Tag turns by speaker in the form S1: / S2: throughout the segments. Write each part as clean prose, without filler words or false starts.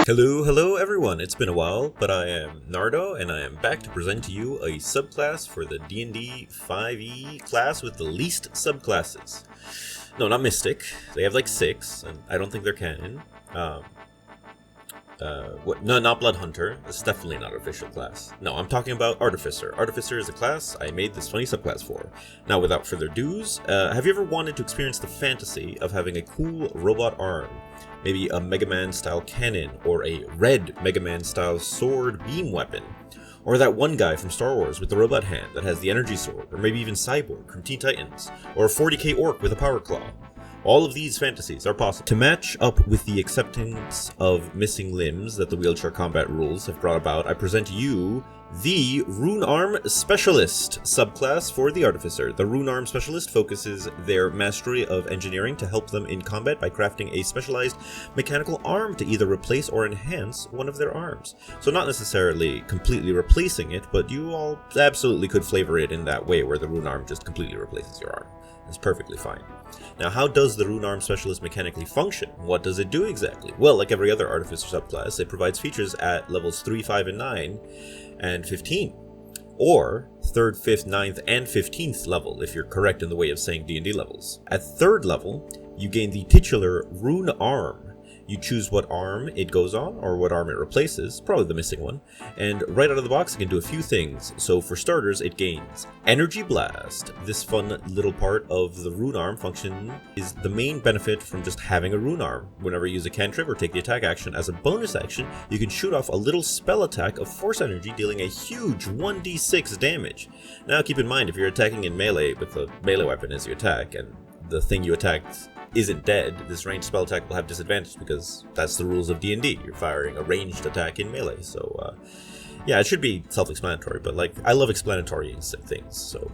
S1: Hello everyone, it's been a while, but I am Nardo, and I am back to present to you a subclass for the D&D 5e class with the least subclasses. No, not Mystic, they have like 6, and I don't think they're canon. No, not Blood Hunter, it's definitely not an official class. No, I'm talking about Artificer. Artificer is a class I made this funny subclass for. Now, without further ado, have you ever wanted to experience the fantasy of having a cool robot arm? Maybe a Mega Man style cannon, or a red Mega Man style sword beam weapon. Or that one guy from Star Wars with the robot hand that has the energy sword, or maybe even Cyborg from Teen Titans, or a 40k orc with a power claw. All of these fantasies are possible. To match up with the acceptance of missing limbs that the wheelchair combat rules have brought about, I present to you the Rune Arm Specialist subclass for the Artificer. The Rune Arm Specialist focuses their mastery of engineering to help them in combat by crafting a specialized mechanical arm to either replace or enhance one of their arms. So not necessarily completely replacing it, but you all absolutely could flavor it in that way where the Rune Arm just completely replaces your arm. It's perfectly fine. Now, how does the Rune Arm Specialist mechanically function? What does it do exactly? Well, like every other Artificer subclass, it provides features at levels 3, 5, and 9, and 15. Or 3rd, 5th, 9th, and 15th level, if you're correct in the way of saying D&D levels. At 3rd level, you gain the titular Rune Arm. You choose what arm it goes on, or what arm it replaces, probably the missing one, and right out of the box it can do a few things. So for starters, it gains Energy Blast. This fun little part of the Rune Arm function is the main benefit from just having a Rune Arm. Whenever you use a cantrip or take the attack action as a bonus action, you can shoot off a little spell attack of force energy, dealing a huge 1d6 damage. Now keep in mind, if you're attacking in melee with a melee weapon as you attack, and the thing you attacked isn't dead, this ranged spell attack will have disadvantage because that's the rules of D&D. You're firing a ranged attack in melee, so yeah, it should be self-explanatory, but like, I love explanatory things, so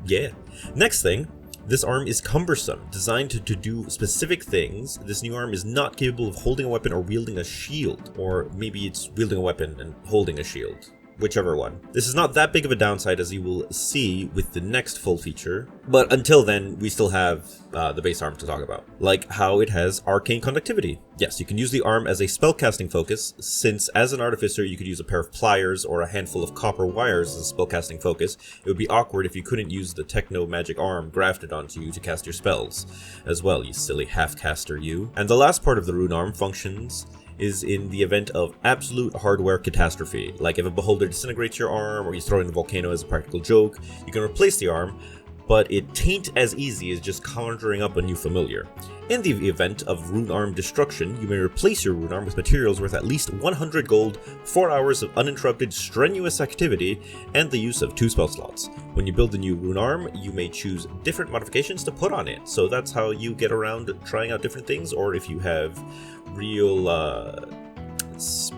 S1: yeah. Next thing, this arm is cumbersome, designed to do specific things. This new arm is not capable of holding a weapon or wielding a shield, or maybe it's wielding a weapon and holding a shield. Whichever one. This is not that big of a downside, as you will see with the next full feature, but until then, we still have the base arm to talk about. Like how it has arcane conductivity. Yes, you can use the arm as a spellcasting focus, since as an artificer you could use a pair of pliers or a handful of copper wires as a spellcasting focus. It would be awkward if you couldn't use the techno magic arm grafted onto you to cast your spells as well, you silly half-caster you. And the last part of the Rune Arm functions is in the event of absolute hardware catastrophe. Like if a beholder disintegrates your arm, or you throw it in a volcano as a practical joke, you can replace the arm, but it tain't as easy as just conjuring up a new familiar. In the event of Rune Arm destruction, you may replace your Rune Arm with materials worth at least 100 gold, 4 hours of uninterrupted strenuous activity, and the use of 2 spell slots. When you build a new Rune Arm, you may choose different modifications to put on it, so that's how you get around trying out different things, or if you have real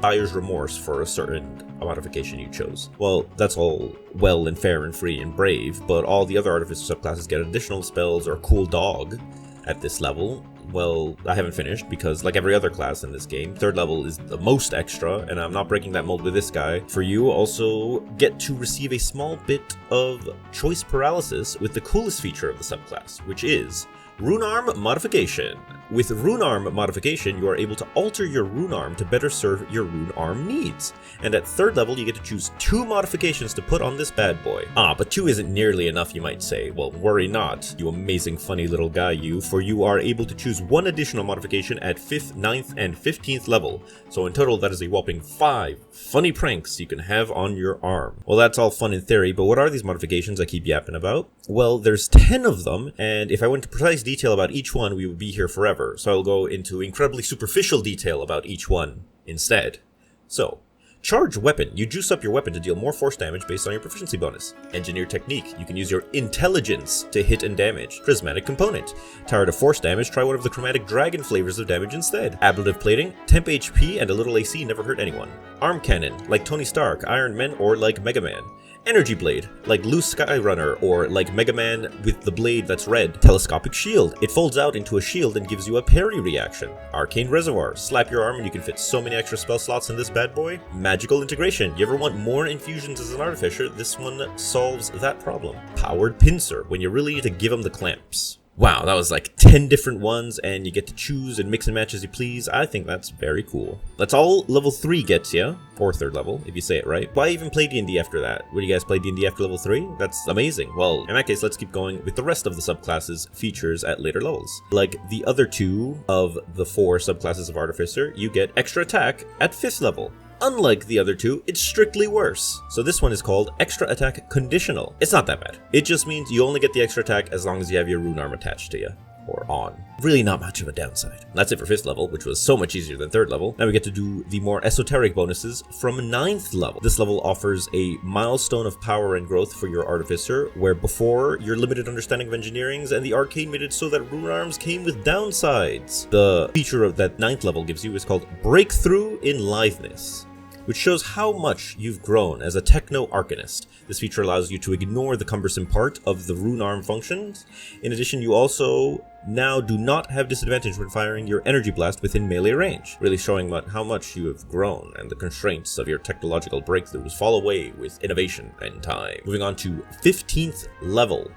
S1: buyer's remorse for a certain modification you chose. Well, that's all well and fair and free and brave, but all the other Artificer subclasses get additional spells or cool dog at this level. Well, I haven't finished, because like every other class in this game, 3rd level is the most extra, and I'm not breaking that mold with this guy. For you, also get to receive a small bit of choice paralysis with the coolest feature of the subclass, which is Rune Arm Modification. With Rune Arm Modification, you are able to alter your Rune Arm to better serve your Rune Arm needs. And at 3rd level, you get to choose 2 modifications to put on this bad boy. But 2 isn't nearly enough, you might say. Well, worry not, you amazing funny little guy you, for you are able to choose 1 additional modification at 5th, 9th, and 15th level. So in total, that is a whopping 5 funny pranks you can have on your arm. Well, that's all fun in theory, but what are these modifications I keep yapping about? Well, there's 10 of them, and if I went into precise detail about each one, we would be here forever. So I'll go into incredibly superficial detail about each one instead. So, Charge Weapon. You juice up your weapon to deal more force damage based on your proficiency bonus. Engineer Technique. You can use your intelligence to hit and damage. Prismatic Component. Tired of force damage, try one of the chromatic dragon flavors of damage instead. Ablative Plating. Temp HP and a little AC never hurt anyone. Arm Cannon. Like Tony Stark, Iron Man, or like Mega Man. Energy Blade, like Loose Skyrunner, or like Mega Man with the blade that's red. Telescopic Shield, it folds out into a shield and gives you a parry reaction. Arcane Reservoir, slap your arm and you can fit so many extra spell slots in this bad boy. Magical Integration, you ever want more infusions as an artificer, this one solves that problem. Powered Pincer, when you really need to give them the clamps. Wow, that was like 10 different ones, and you get to choose and mix and match as you please. I think that's very cool. That's all level 3 gets you, or 3rd level, if you say it right. Why even play D&D after that? Would you guys play D&D after level 3? That's amazing. Well, in that case, let's keep going with the rest of the subclasses features at later levels. Like the other 2 of the 4 subclasses of Artificer, you get extra attack at 5th level. Unlike the other 2, it's strictly worse. So this one is called Extra Attack Conditional. It's not that bad. It just means you only get the extra attack as long as you have your Rune Arm attached to you. Or on. Really not much of a downside. That's it for 5th level, which was so much easier than 3rd level. Now we get to do the more esoteric bonuses from 9th level. This level offers a milestone of power and growth for your Artificer, where before, your limited understanding of engineerings and the arcane made it so that Rune Arms came with downsides. The feature of that 9th level gives you is called Breakthrough in Litheness, which shows how much you've grown as a techno-arcanist. This feature allows you to ignore the cumbersome part of the Rune Arm functions. In addition, you also now do not have disadvantage when firing your energy blast within melee range, really showing how much you have grown, and the constraints of your technological breakthroughs fall away with innovation and time. Moving on to 15th level.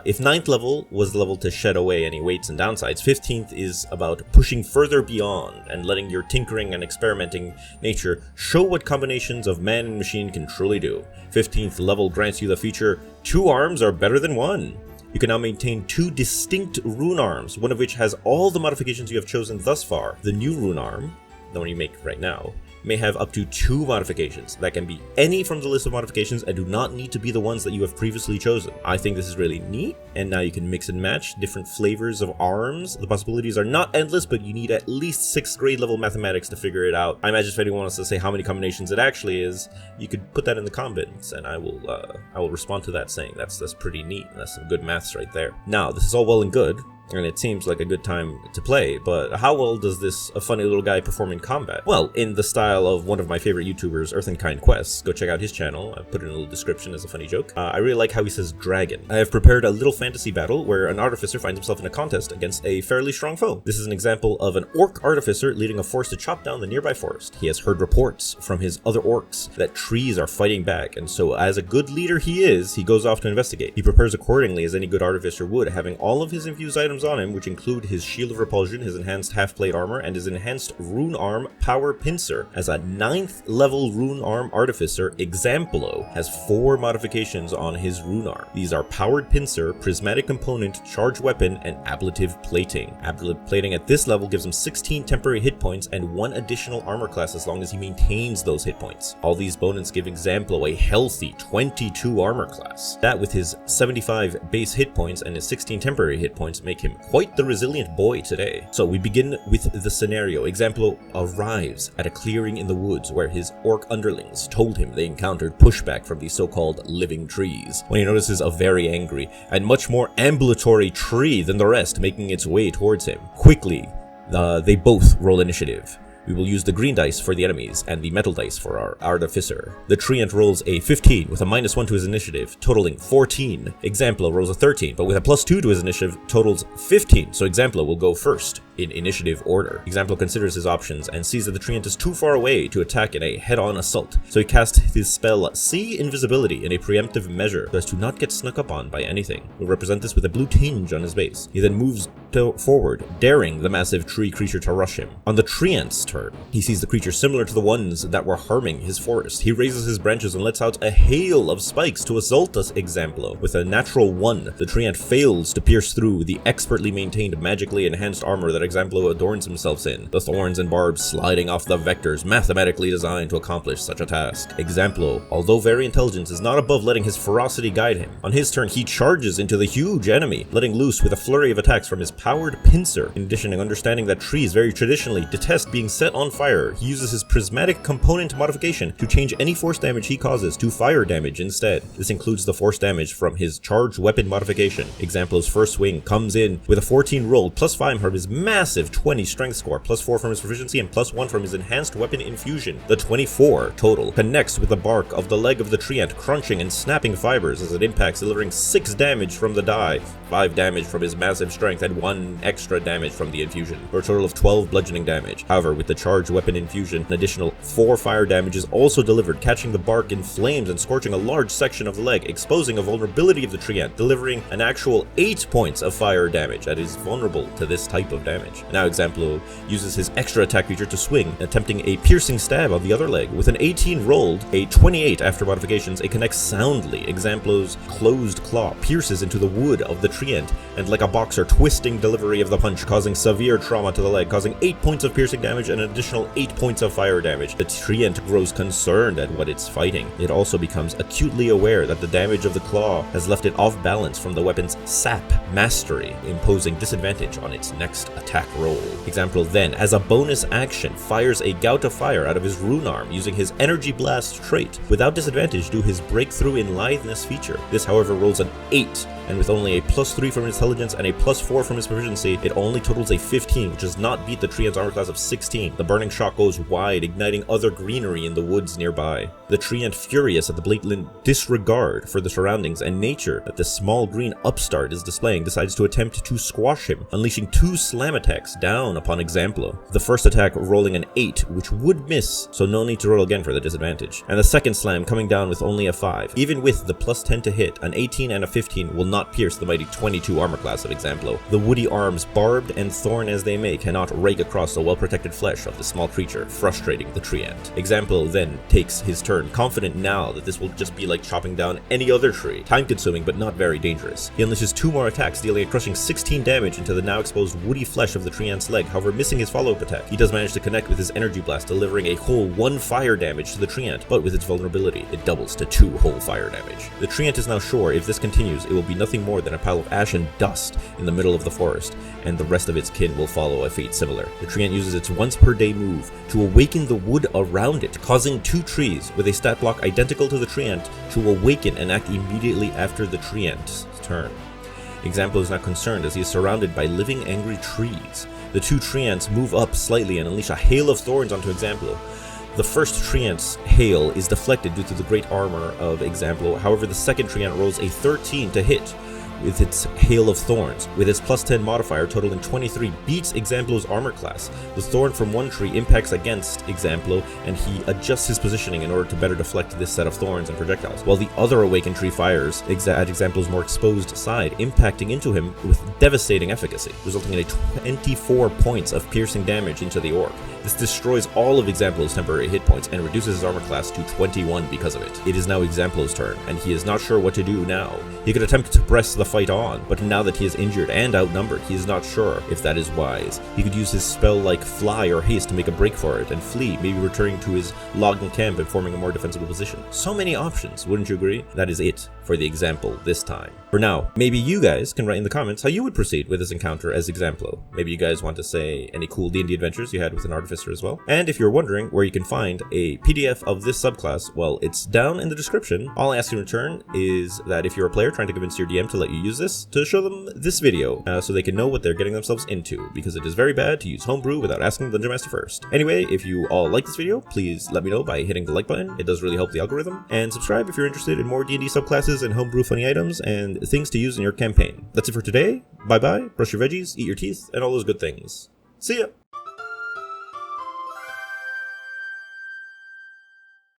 S1: If 9th level was the level to shed away any weights and downsides, 15th is about pushing further beyond and letting your tinkering and experimenting nature show what combinations of man and machine can truly do. 15th level grants you the feature, 2 arms are better than 1. You can now maintain 2 distinct Rune Arms, one of which has all the modifications you have chosen thus far. The new Rune Arm, the one you make right now, may have up to 2 modifications that can be any from the list of modifications and do not need to be the ones that you have previously chosen. I think this is really neat, and now you can mix and match different flavors of arms. The possibilities are not endless, but you need at least 6th grade level mathematics to figure it out. I imagine if anyone wants to say how many combinations it actually is, you could put that in the comments, and I will respond to that saying that's pretty neat. That's some good maths right there. Now, this is all well and good, and it seems like a good time to play, but how well does this funny little guy perform in combat? Well, in the style of one of my favorite YouTubers, Earthenkind Quests. Go check out his channel. I put it in a little description as a funny joke. I really like how he says dragon. I have prepared a little fantasy battle where an Artificer finds himself in a contest against a fairly strong foe. This is an example of an orc Artificer leading a force to chop down the nearby forest. He has heard reports from his other orcs that trees are fighting back, and so as a good leader he goes off to investigate. He prepares accordingly as any good Artificer would, having all of his infused items on him, which include his Shield of Repulsion, his enhanced half-plate armor, and his enhanced Rune Arm Power Pincer. As a 9th level Rune Arm Artificer, Examplo has 4 modifications on his Rune Arm. These are Powered Pincer, Prismatic Component, Charged Weapon, and Ablative Plating. Ablative Plating at this level gives him 16 temporary hit points and 1 additional armor class as long as he maintains those hit points. All these bonuses give Examplo a healthy 22 armor class. That, with his 75 base hit points and his 16 temporary hit points, make him quite the resilient boy today. So we begin with the scenario. Examplo arrives at a clearing in the woods where his orc underlings told him they encountered pushback from the so-called living trees, when he notices a very angry and much more ambulatory tree than the rest making its way towards him. Quickly, they both roll initiative. We will use the green dice for the enemies and the metal dice for our Artificer. The treant rolls a 15 with a -1 to his initiative, totaling 14. Examplo rolls a 13, but with a +2 to his initiative, totals 15, so Examplo will go first in initiative order. Examplo considers his options and sees that the treant is too far away to attack in a head-on assault, so he casts his spell See Invisibility in a preemptive measure so as to not get snuck up on by anything. We'll represent this with a blue tinge on his base. He then moves forward, daring the massive tree creature to rush him. On the treant's turn, he sees the creature similar to the ones that were harming his forest. He raises his branches and lets out a hail of spikes to assault us Examplo. With a natural 1, the treant fails to pierce through the expertly maintained magically enhanced armor that Examplo adorns himself in, the thorns and barbs sliding off the vectors mathematically designed to accomplish such a task. Examplo, although very intelligent, is not above letting his ferocity guide him. On his turn, he charges into the huge enemy, letting loose with a flurry of attacks from his Powered Pincer. In addition, understanding that trees very traditionally detest being set on fire, he uses his Prismatic Component modification to change any force damage he causes to fire damage instead. This includes the force damage from his Charged Weapon modification. Examplo's first swing comes in with a 14 rolled, +5 from his massive 20 strength score, +4 from his proficiency, and +1 from his enhanced weapon infusion. The 24 total connects with the bark of the leg of the treant, crunching and snapping fibers as it impacts, delivering 6 damage from the die, 5 damage from his massive strength, and 1 1 extra damage from the infusion, for a total of 12 bludgeoning damage. However, with the charged weapon infusion, an additional 4 fire damage is also delivered, catching the bark in flames and scorching a large section of the leg, exposing a vulnerability of the treant, delivering an actual 8 points of fire damage that is vulnerable to this type of damage. Now Examplo uses his extra attack feature to swing, attempting a piercing stab on the other leg. With an 18 rolled, a 28 after modifications, it connects soundly. Examplo's closed claw pierces into the wood of the treant, and like a boxer, twisting delivery of the punch, causing severe trauma to the leg, causing 8 points of piercing damage and an additional 8 points of fire damage. The treant grows concerned at what it's fighting. It also becomes acutely aware that the damage of the claw has left it off balance from the weapon's sap mastery, imposing disadvantage on its next attack roll. Examplo then, as a bonus action, fires a gout of fire out of his Rune Arm using his Energy Blast trait, without disadvantage due his Breakthrough in Litheness feature. This, however, rolls an 8, and with only a +3 from his intelligence and a +4 from his proficiency, it only totals a 15, which does not beat the treant's armor class of 16. The burning shock goes wide, igniting other greenery in the woods nearby. The treant, furious at the blatant disregard for the surroundings and nature that this small green upstart is displaying, decides to attempt to squash him, unleashing 2 slam attacks down upon Examplo. The first attack rolling an 8, which would miss, so no need to roll again for the disadvantage. And the second slam coming down with only a 5. Even with the +10 to hit, an 18 and a 15 will not pierce the mighty 22 armor class of Examplo. The woody arms, barbed and thorn as they may, cannot rake across the well-protected flesh of the small creature, frustrating the treant. Examplo then takes his turn, confident now that this will just be like chopping down any other tree. Time-consuming, but not very dangerous. He unleashes 2 more attacks, dealing a crushing 16 damage into the now exposed woody flesh of the treant's leg, however missing his follow-up attack. He does manage to connect with his Energy Blast, delivering a whole 1 fire damage to the treant, but with its vulnerability, it doubles to 2 whole fire damage. The treant is now sure if this continues, it will be nothing more than a pile of ash and dust in the middle of the forest, and the rest of its kin will follow a fate similar. The treant uses its once per day move to awaken the wood around it, causing 2 trees with a stat block identical to the treant to awaken and act immediately after the treant's turn. Examplo is now concerned as he is surrounded by living angry trees. The 2 treants move up slightly and unleash a hail of thorns onto Examplo. The first treant's hail is deflected due to the great armor of Examplo. However, the second treant rolls a 13 to hit with its hail of thorns. With its +10 modifier totaling 23, beats Examplo's armor class. The thorn from one tree impacts against Examplo, and he adjusts his positioning in order to better deflect this set of thorns and projectiles, while the other awakened tree fires at Examplo's more exposed side, impacting into him with devastating efficacy, resulting in a 24 points of piercing damage into the orc. This destroys all of Examplo's temporary hit points and reduces his armor class to 21 because of it. It is now Examplo's turn, and he is not sure what to do now. He could attempt to press the fight on, but now that he is injured and outnumbered, he is not sure if that is wise. He could use his spell like Fly or Haste to make a break for it and flee, maybe returning to his logging camp and forming a more defensible position. So many options, wouldn't you agree? That is it for the Example this time. For now, maybe you guys can write in the comments how you would proceed with this encounter as Examplo. Maybe you guys want to say any cool D&D adventures you had with an Artificer as well. And if you're wondering where you can find a PDF of this subclass, well, it's down in the description. All I ask in return is that if you're a player trying to convince your DM to let you use this, to show them this video so they can know what they're getting themselves into, because it is very bad to use homebrew without asking the Dungeon Master first. Anyway, if you all like this video, please let me know by hitting the like button. It does really help the algorithm. And subscribe if you're interested in more D&D subclasses and homebrew funny items and things to use in your campaign. That's it for today. Bye bye, brush your veggies, eat your teeth, and all those good things. See ya!